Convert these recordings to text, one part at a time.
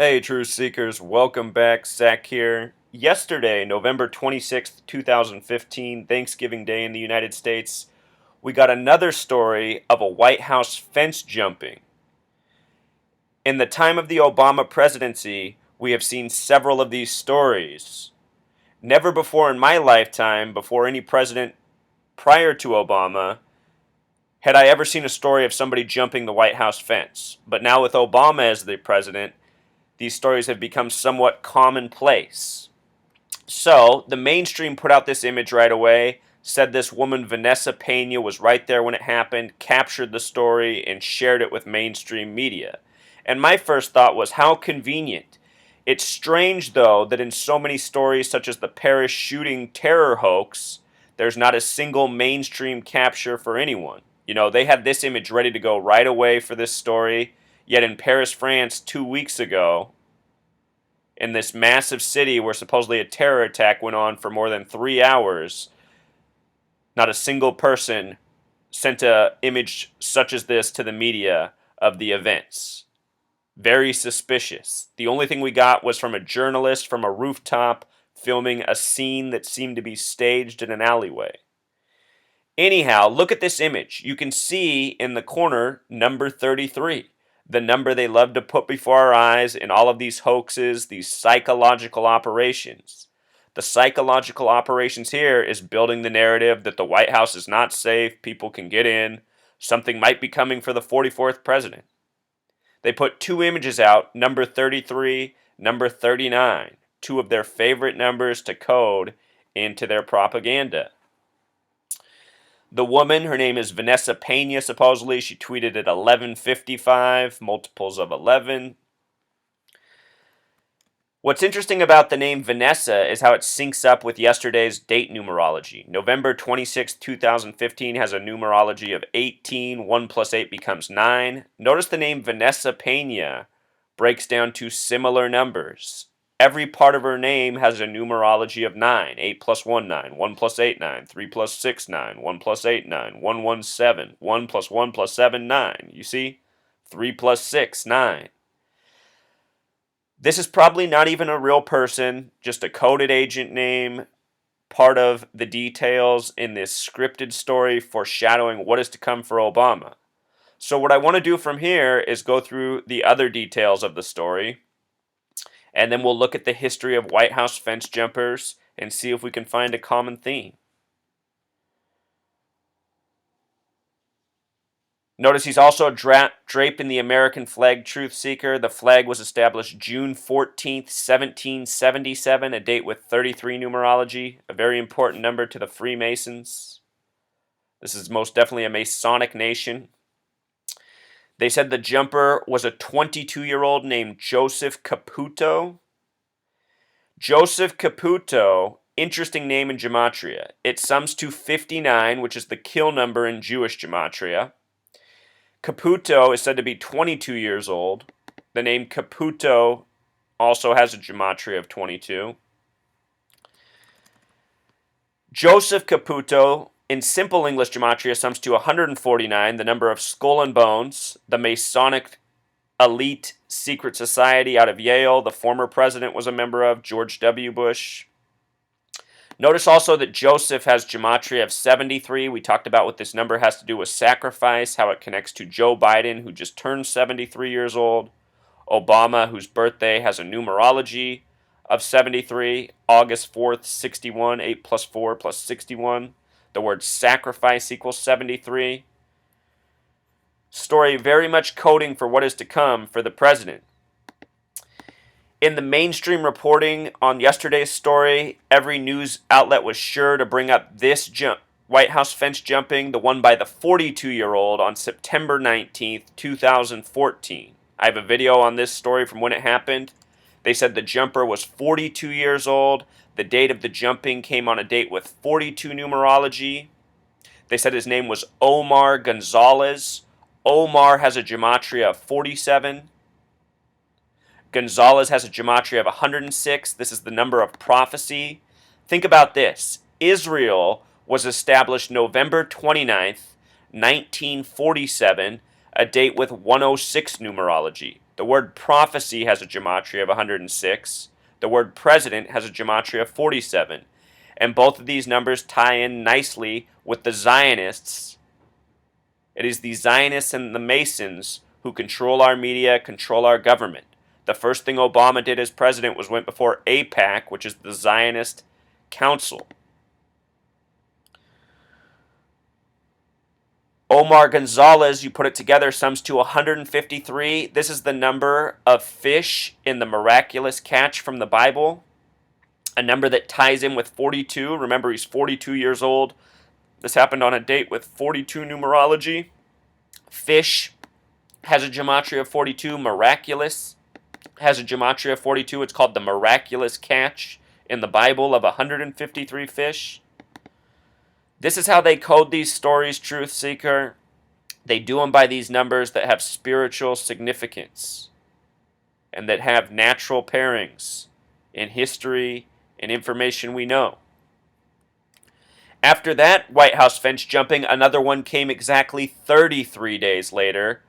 Hey, Truth Seekers, welcome back. Zach here. Yesterday, November 26th, 2015, Thanksgiving Day in the United States, we got another story of a White House fence jumping. In the time of the Obama presidency, we have seen several of these stories. Never before in my lifetime, before any president prior to Obama, had I ever seen a story of somebody jumping the White House fence. But now with Obama as the president, these stories have become somewhat commonplace. So, the mainstream put out this image right away, said this woman, Vanessa Pena, was right there when it happened, captured the story, and shared it with mainstream media. And my first thought was, how convenient. It's strange, though, that in so many stories, such as the Paris shooting terror hoax, there's not a single mainstream capture for anyone. You know, they had this image ready to go right away for this story, yet in Paris, France, 2 weeks ago, in this massive city where supposedly a terror attack went on for more than 3 hours, not a single person sent an image such as this to the media of the events. Very suspicious. The only thing we got was from a journalist from a rooftop filming a scene that seemed to be staged in an alleyway. Anyhow, look at this image. You can see in the corner number 33. The number they love to put before our eyes in all of these hoaxes, these psychological operations. The psychological operations here is building the narrative that the White House is not safe, people can get in, something might be coming for the 44th president. They put two images out, number 33, number 39, two of their favorite numbers to code into their propaganda. The woman, her name is Vanessa Pena, supposedly. She tweeted at 11:55, multiples of 11. What's interesting about the name Vanessa is how it syncs up with yesterday's date numerology. November 26, 2015 has a numerology of 18. 1 plus 8 becomes 9. Notice the name Vanessa Pena breaks down to similar numbers. Every part of her name has a numerology of 9. 8 plus 1, 9. 1 plus 8, 9. 3 plus 6, 9. 1 plus 8, 9. 1, 1, 7. 1 plus 1 plus 7, 9. You see? 3 plus 6, 9. This is probably not even a real person, just a coded agent name, part of the details in this scripted story foreshadowing what is to come for Obama. So what I want to do from here is go through the other details of the story, and then we'll look at the history of White House fence jumpers and see if we can find a common theme. Notice he's also draped in the American flag, Truth Seeker. The flag was established June 14th, 1777, a date with 33 numerology, a very important number to the Freemasons. This is most definitely a Masonic nation. They said the jumper was a 22-year-old named Joseph Caputo. Joseph Caputo, interesting name in gematria. It sums to 59, which is the kill number in Jewish gematria. Caputo is said to be 22 years old. The name Caputo also has a gematria of 22. Joseph Caputo, in simple English gematria, sums to 149, the number of skull and bones. The Masonic elite secret society out of Yale, the former president was a member of, George W. Bush. Notice also that Joseph has gematria of 73. We talked about what this number has to do with sacrifice, how it connects to Joe Biden, who just turned 73 years old. Obama, whose birthday has a numerology of 73. August 4th, 61. 8 plus 4 plus 61. The word sacrifice equals 73. Story very much coding for what is to come for the president. In the mainstream reporting on yesterday's story, every news outlet was sure to bring up this White House fence jumping, the one by the 42-year-old on September 19th, 2014. I have a video on this story from when it happened. They said the jumper was 42 years old. The date of the jumping came on a date with 42 numerology. They said his name was Omar Gonzalez. Omar has a gematria of 47. Gonzalez has a gematria of 106. This is the number of prophecy. Think about this. Israel was established November 29th, 1947, a date with 106 numerology. The word prophecy has a gematria of 106. The word president has a gematria of 47. And both of these numbers tie in nicely with the Zionists. It is the Zionists and the Masons who control our media, control our government. The first thing Obama did as president was went before AIPAC, which is the Zionist Council. Omar Gonzalez, you put it together, sums to 153. This is the number of fish in the miraculous catch from the Bible. A number that ties in with 42. Remember, he's 42 years old. This happened on a date with 42 numerology. Fish has a gematria of 42. Miraculous has a gematria of 42. It's called the miraculous catch in the Bible of 153 fish. This is how they code these stories, Truth Seeker. They do them by these numbers that have spiritual significance and that have natural pairings in history and information we know. After that White House fence jumping, another one came exactly 33 days later.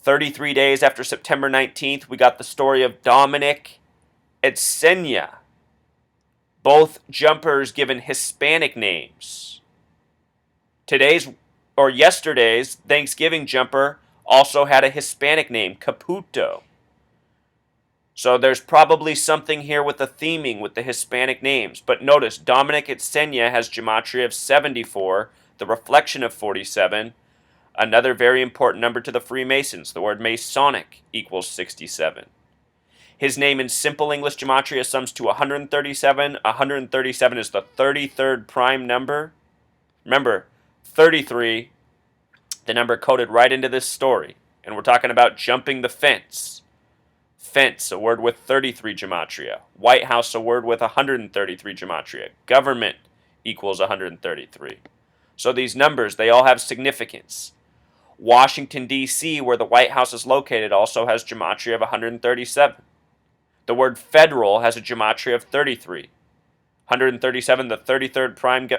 33 days after September 19th, we got the story of Dominic and Senya, both jumpers given Hispanic names. Yesterday's Thanksgiving jumper also had a Hispanic name, Caputo. So there's probably something here with the theming with the Hispanic names. But notice, Dominic Itsenia has gematria of 74, the reflection of 47. Another very important number to the Freemasons. The word Masonic equals 67. His name in simple English gematria sums to 137. 137 is the 33rd prime number. Remember, 33, the number coded right into this story. And we're talking about jumping the fence. Fence, a word with 33 gematria. White House, a word with 133 gematria. Government equals 133. So these numbers, they all have significance. Washington, D.C., where the White House is located, also has gematria of 137. The word federal has a gematria of 33. 137, the 33rd prime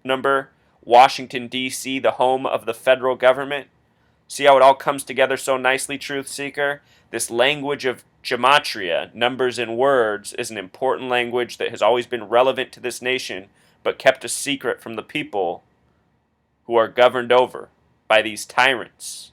number. Washington, D.C., the home of the federal government. See how it all comes together so nicely, Truth Seeker? This language of gematria, numbers and words, is an important language that has always been relevant to this nation, but kept a secret from the people who are governed over by these tyrants.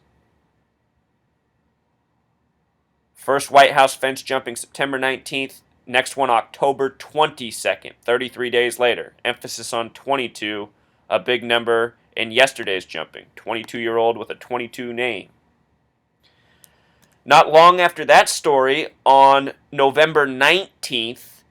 First White House fence jumping September 19th, next one October 22nd, 33 days later. Emphasis on 22, a big number in yesterday's jumping. 22-year-old with a 22 name. Not long after that story, on November 19th,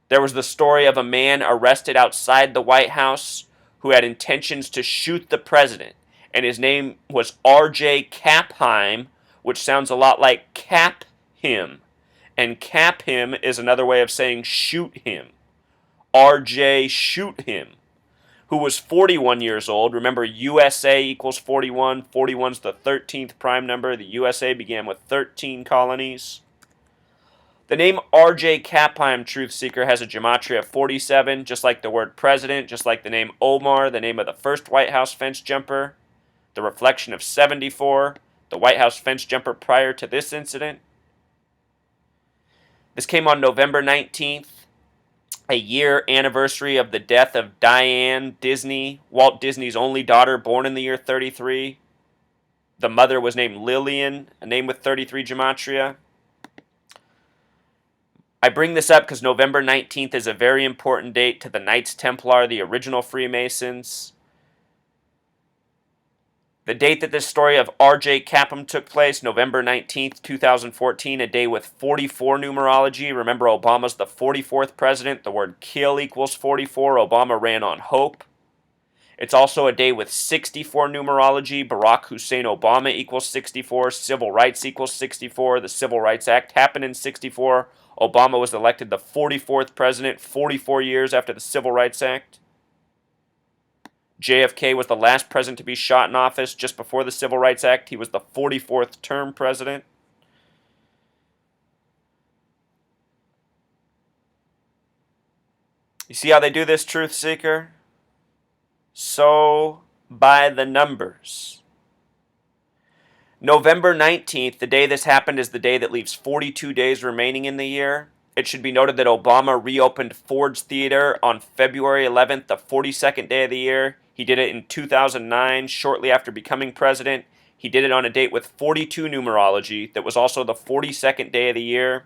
there was the story of a man arrested outside the White House who had intentions to shoot the president. And his name was R.J. Capheim, which sounds a lot like cap him. And cap him is another way of saying shoot him. R.J. shoot him, who was 41 years old. Remember, USA equals 41. 41 is the 13th prime number. The USA began with 13 colonies. The name R.J. Capheim, Truth Seeker, has a gematria of 47, just like the word president, just like the name Omar, the name of the first White House fence jumper. The reflection of 74, the White House fence jumper prior to this incident. This came on November 19th, a year anniversary of the death of Diane Disney, Walt Disney's only daughter, born in the year 33. The mother was named Lillian, a name with 33 gematria. I bring this up because November 19th is a very important date to the Knights Templar, the original Freemasons. The date that this story of R.J. Capheim took place, November 19th, 2014, a day with 44 numerology. Remember, Obama's the 44th president. The word kill equals 44. Obama ran on hope. It's also a day with 64 numerology. Barack Hussein Obama equals 64. Civil rights equals 64. The Civil Rights Act happened in 64. Obama was elected the 44th president 44 years after the Civil Rights Act. JFK was the last president to be shot in office just before the Civil Rights Act. He was the 44th term president. You see how they do this, Truth Seeker? So, by the numbers. November 19th, the day this happened, is the day that leaves 42 days remaining in the year. It should be noted that Obama reopened Ford's Theater on February 11th, the 42nd day of the year. He did it in 2009, shortly after becoming president. He did it on a date with 42 numerology that was also the 42nd day of the year.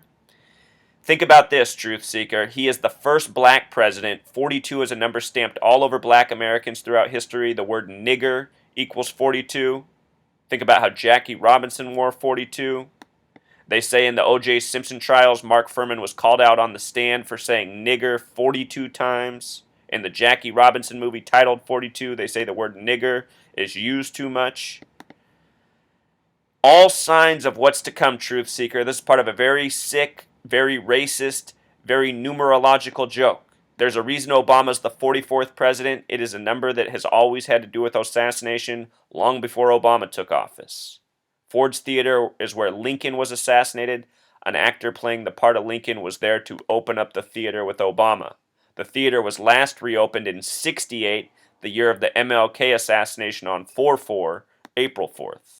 Think about this, Truth Seeker. He is the first black president. 42 is a number stamped all over black Americans throughout history. The word nigger equals 42. Think about how Jackie Robinson wore 42. They say in the O.J. Simpson trials, Mark Fuhrman was called out on the stand for saying nigger 42 times. In the Jackie Robinson movie titled 42, they say the word nigger is used too much. All signs of what's to come, Truth Seeker. This is part of a very sick, very racist, very numerological joke. There's a reason Obama's the 44th president. It is a number that has always had to do with assassination long before Obama took office. Ford's Theater is where Lincoln was assassinated. An actor playing the part of Lincoln was there to open up the theater with Obama. The theater was last reopened in '68, the year of the MLK assassination on 4/4, April 4th.